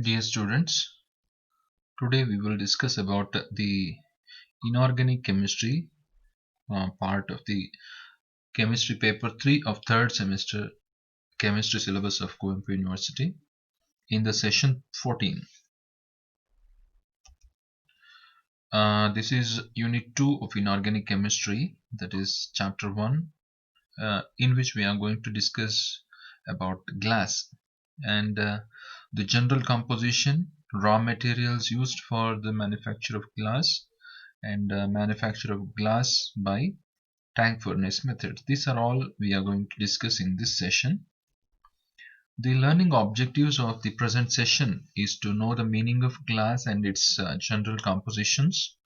Dear students, today we will discuss about the inorganic chemistry part of the chemistry paper 3 of third semester chemistry syllabus of Coimbatore University in the session 14. This is unit 2 of inorganic chemistry, that is chapter 1, in which we are going to discuss about glass and the general composition, raw materials used for the manufacture of glass, and manufacture of glass by tank furnace method. These are all we are going to discuss in this session. The learning objectives of the present session is to know the meaning of glass and its general compositions,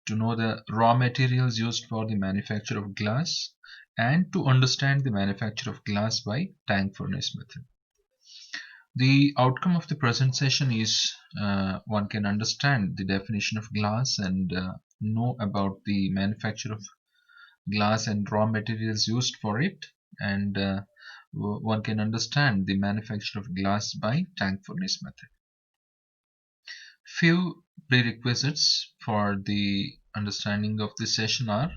to know the raw materials used for the manufacture of glass, and to understand the manufacture of glass by tank furnace method. The outcome of the present session is one can understand the definition of glass and know about the manufacture of glass and raw materials used for it, and one can understand the manufacture of glass by tank furnace method. Few prerequisites for the understanding of this session are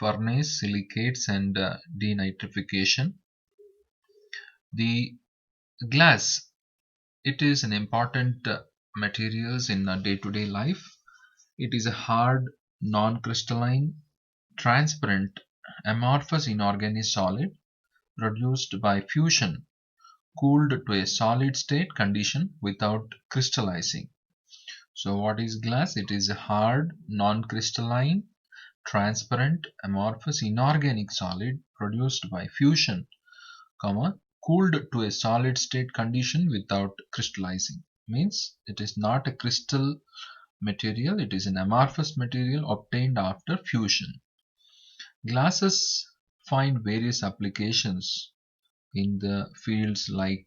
furnace, silicates, and denitrification. The glass, it is an important materials in day-to-day life. It is a hard, non-crystalline, transparent, amorphous inorganic solid produced by fusion, cooled to a solid state condition without crystallizing. So what is glass? It is a hard, non-crystalline, transparent, amorphous inorganic solid produced by fusion, cooled to a solid state condition without crystallizing. Means it is not a crystal material, it is an amorphous material obtained after fusion. Glasses find various applications in the fields like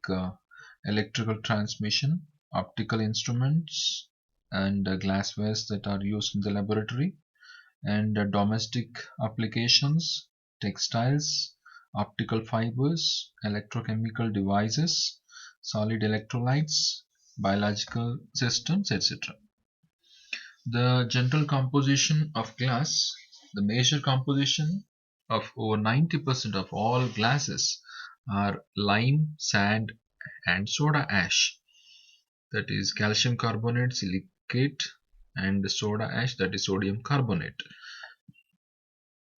electrical transmission, optical instruments, and glasswares that are used in the laboratory, and domestic applications, textiles, optical fibers, electrochemical devices, solid electrolytes, biological systems, etc. The general composition of glass, the major composition of over 90% of all glasses are lime, sand, and soda ash, that is calcium carbonate, silicate, and soda ash, that is sodium carbonate.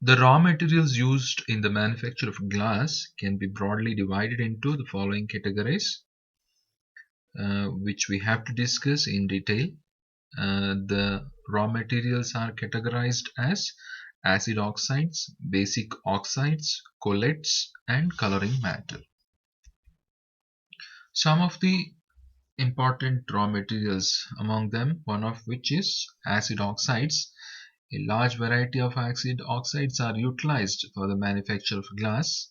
The raw materials used in the manufacture of glass can be broadly divided into the following categories, which we have to discuss in detail. The raw materials are categorized as acid oxides, basic oxides, collates, and coloring matter. Some of the important raw materials, among them one of which is acid oxides. A large variety of acid oxides are utilized for the manufacture of glass,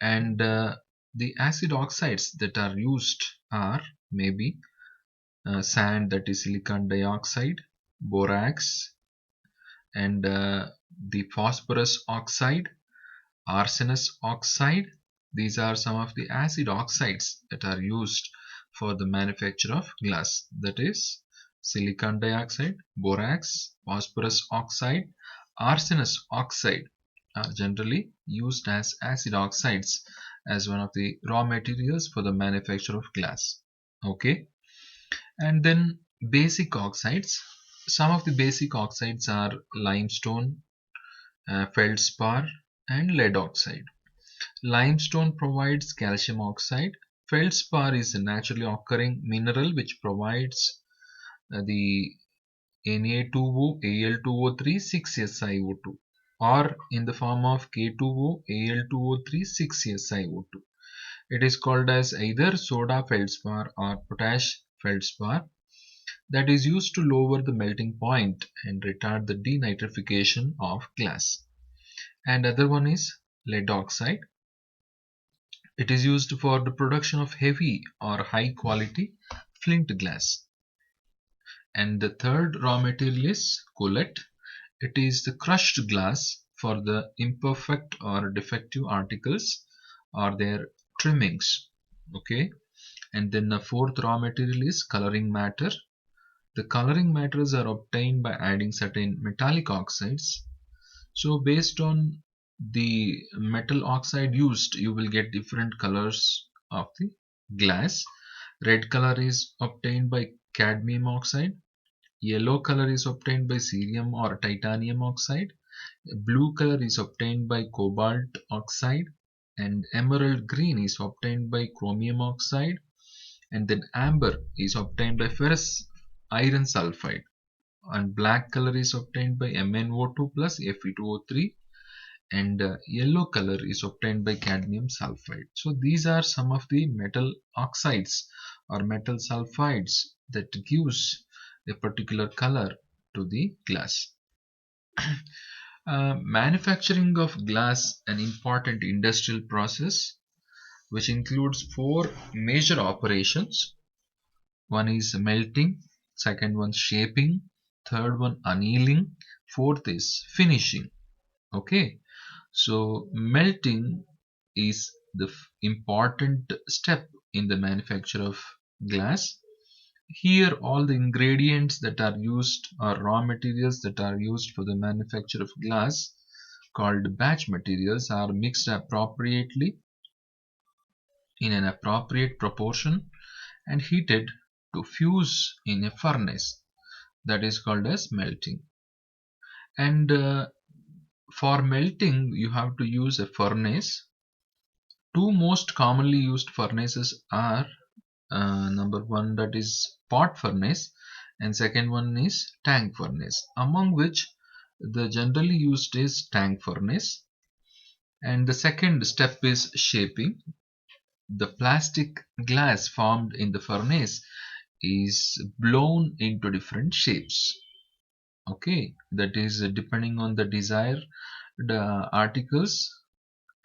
and the acid oxides that are used are maybe sand, that is silicon dioxide, borax, and the phosphorus oxide, arsenous oxide. These are some of the acid oxides that are used for the manufacture of glass, that is silicon dioxide, borax, phosphorus oxide, arsenous oxide are generally used as acid oxides as one of the raw materials for the manufacture of glass. Okay, and then basic oxides. Some of the basic oxides are limestone, feldspar, and lead oxide. Limestone provides calcium oxide. Feldspar is a naturally occurring mineral which provides the Na2O, Al2O3, 6SiO2, or in the form of K2O, Al2O3, 6SiO2. It is called as either soda feldspar or potash feldspar, that is used to lower the melting point and retard the denitrification of glass. And other one is lead oxide. It is used for the production of heavy or high quality flint glass. And the third raw material is collet. It is the crushed glass for the imperfect or defective articles or their trimmings. Okay, And then the fourth raw material is coloring matter. The coloring matters are obtained by adding certain metallic oxides. So based on the metal oxide used, you will get different colors of the glass. Red color is obtained by cadmium oxide. Yellow color is obtained by cerium or titanium oxide. Blue color is obtained by cobalt oxide. And emerald green is obtained by chromium oxide. And then amber is obtained by ferrous iron sulfide. And black color is obtained by MnO2 plus Fe2O3, and yellow color is obtained by cadmium sulfide. So these are some of the metal oxides or metal sulfides that gives a particular color to the glass. Manufacturing of glass an important industrial process which includes four major operations. One is melting, second one shaping, third one annealing, fourth is finishing. Okay, so melting is the important step in the manufacture of glass. Here all the ingredients that are used or raw materials that are used for the manufacture of glass called batch materials are mixed appropriately in an appropriate proportion and heated to fuse in a furnace, that is called as melting. And for melting you have to use a furnace. Two most commonly used furnaces are number one, that is pot furnace, and second one is tank furnace, among which the generally used is tank furnace. And the second step is shaping. The plastic glass formed in the furnace is blown into different shapes. Okay, that is depending on the desired articles.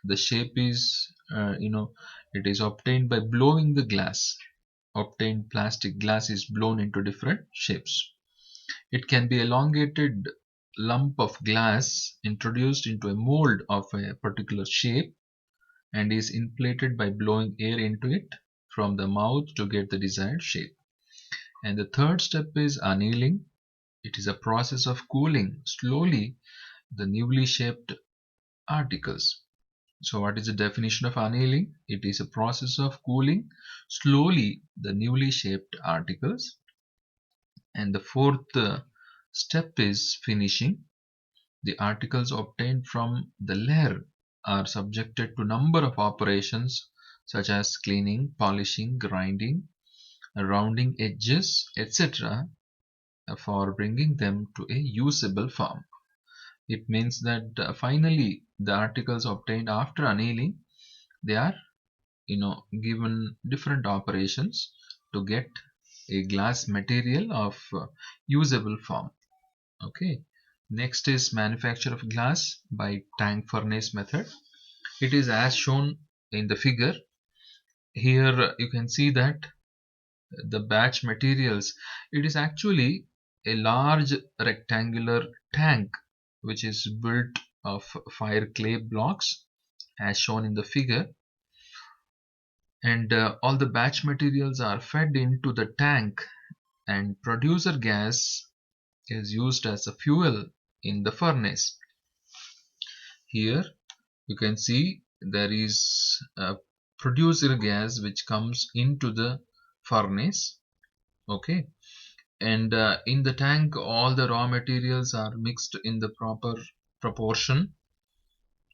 The shape is it is obtained by blowing the glass. Obtained plastic glass is blown into different shapes. It can be elongated lump of glass introduced into a mold of a particular shape and is inflated by blowing air into it from the mouth to get the desired shape. And the third step is annealing. It is a process of cooling slowly the newly shaped articles. So what is the definition of annealing? It is a process of cooling slowly the newly shaped articles. And the fourth step is finishing. The articles obtained from the layer are subjected to number of operations such as cleaning, polishing, grinding, rounding edges, etc. for bringing them to a usable form. It means that finally the articles obtained after annealing, they are given different operations to get a glass material of usable form. Okay, next is manufacture of glass by tank furnace method. It is as shown in the figure. Here you can see that the batch materials, it is actually a large rectangular tank which is built of fire clay blocks as shown in the figure, and all the batch materials are fed into the tank and producer gas is used as a fuel in the furnace. Here you can see there is a producer gas which comes into the furnace. Okay, and in the tank all the raw materials are mixed in the proper proportion,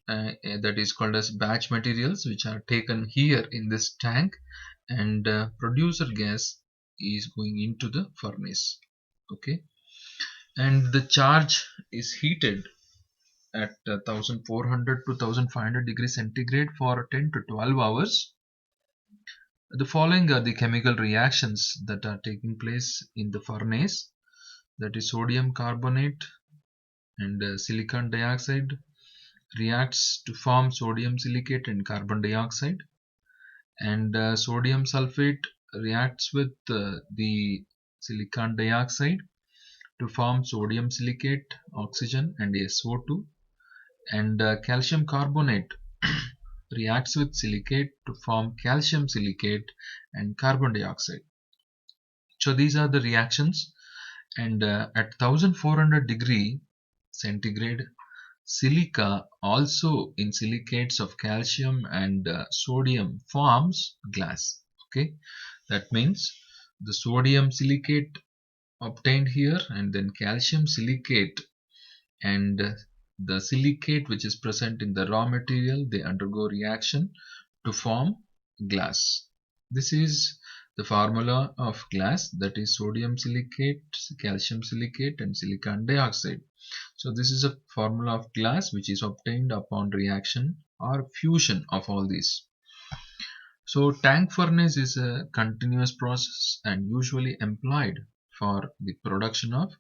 that is called as batch materials, which are taken here in this tank, and producer gas is going into the furnace. Okay, and the charge is heated at 1400 to 1500 degrees centigrade for 10 to 12 hours. The following are the chemical reactions that are taking place in the furnace, that is sodium carbonate and silicon dioxide reacts to form sodium silicate and carbon dioxide, and sodium sulfate reacts with the silicon dioxide to form sodium silicate, oxygen and SO2, and calcium carbonate reacts with silicate to form calcium silicate and carbon dioxide. So these are the reactions, and at 1400 degree centigrade, silica also in silicates of calcium and sodium forms glass. Okay, that means the sodium silicate obtained here and then calcium silicate and the silicate which is present in the raw material, they undergo reaction to form glass. This is the formula of glass, that is sodium silicate, calcium silicate and silicon dioxide. So this is a formula of glass which is obtained upon reaction or fusion of all these. So tank furnace is a continuous process and usually employed for the production of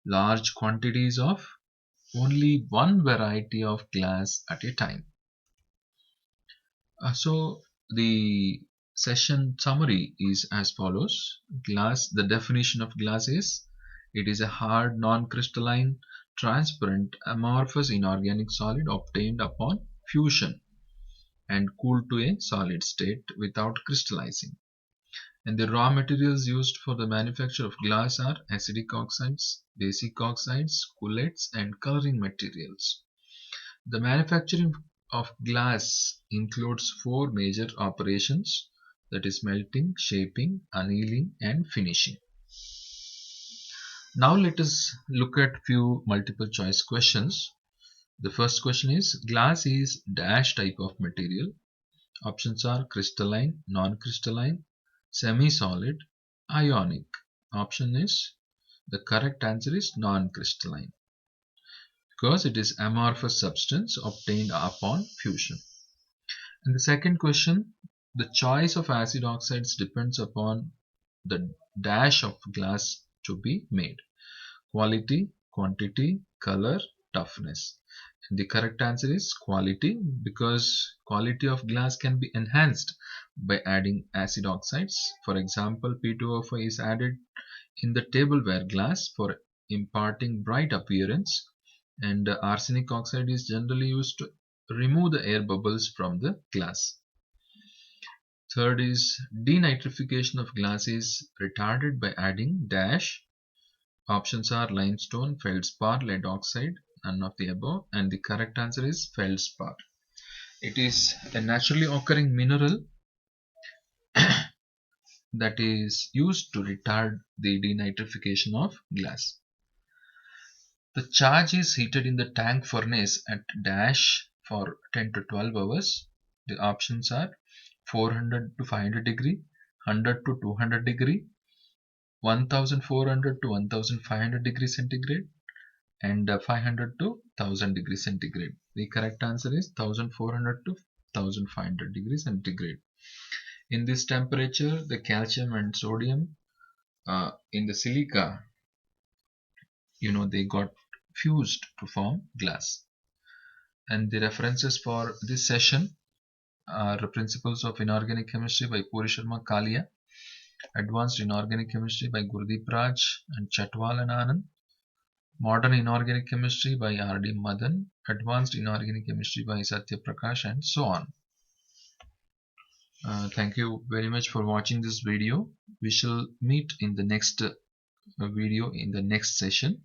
large quantities of only one variety of glass at a time. So the session summary is as follows. Glass, the definition of glass is, it is a hard, non-crystalline, transparent, amorphous inorganic solid obtained upon fusion and cooled to a solid state without crystallizing. And the raw materials used for the manufacture of glass are acidic oxides, basic oxides, chelates, and coloring materials. The manufacturing of glass includes four major operations, that is melting, shaping, annealing, and finishing. Now let us look at few multiple choice questions. The first question is, glass is dash type of material. Options are crystalline, non-crystalline, semi-solid, ionic. Option is, the correct answer is non-crystalline, because it is amorphous substance obtained upon fusion. And the second question, the choice of acid oxides depends upon the dash of glass to be made. Quality, quantity, color, toughness. And the correct answer is quality, because quality of glass can be enhanced by adding acid oxides. For example, P2O5 is added in the tableware glass for imparting bright appearance, and arsenic oxide is generally used to remove the air bubbles from the glass. Third is, denitrification of glass is retarded by adding dash. Options are limestone, feldspar, lead oxide, none of the above, and the correct answer is feldspar. It is a naturally occurring mineral that is used to retard the denitrification of glass. The charge is heated in the tank furnace at dash for 10 to 12 hours. The options are 400 to 500 degree, 100 to 200 degree, 1400 to 1500 degree centigrade, and 500 to 1000 degree centigrade. The correct answer is 1400 to 1500 degree centigrade. In this temperature, the calcium and sodium in the silica, they got fused to form glass. And the references for this session are Principles of Inorganic Chemistry by Puri Sharma Kalia, Advanced Inorganic Chemistry by Gurdeep Raj and Chatwal and Anand, Modern Inorganic Chemistry by R.D. Madan, Advanced Inorganic Chemistry by Satya Prakash, and so on. Thank you very much for watching this video. We shall meet in the next video in the next session.